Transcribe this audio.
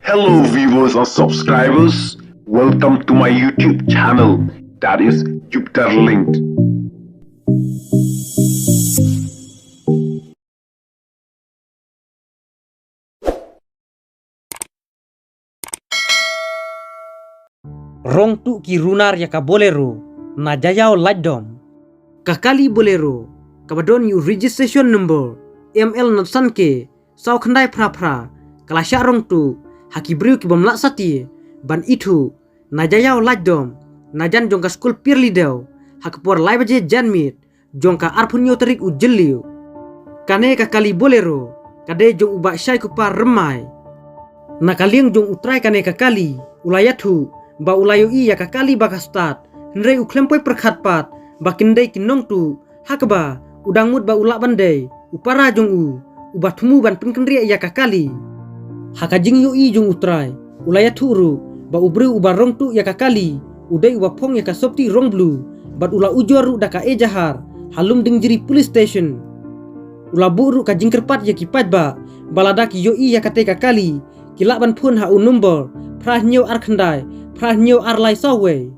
Hello viewers and subscribers, welcome to my YouTube channel, that is Jupiter Linked. Rong tu ki runar ya ka bolero na jayao lajdom kakali bolero kabadon yu registration number ML natsan ke sau khandai phra kalasya rong tu haki briu ki bom laksati ban itu na jayao lajdom na jan jongka school pirli deu hakpor lai baje janmit jongka arpunyo tarik ujeliu kane kakali bolero kade jong uba syai kupar remai na kalieng jong utrai kane kakali ulayathu ba ulayo i ya kakali bakastat nrei uklempoi perkhatpat bakindai kinong tu hakba udangmut ba ulak bandai upara jong uba thumu ban pinkendri ya kakali hakajing yu i jong utrai ulaya thuru ba ubru uba rong tu ya kakali udai uba phong ya kasopti rong blue bat ula ujoru daka ejahar halum dingjiri police station ula buru ka jingkerpat ya kipat ba baladaki yu i ya kate kakali kilak ban phun ha u number prah nyo ar khandai prah nyo ar lai sawe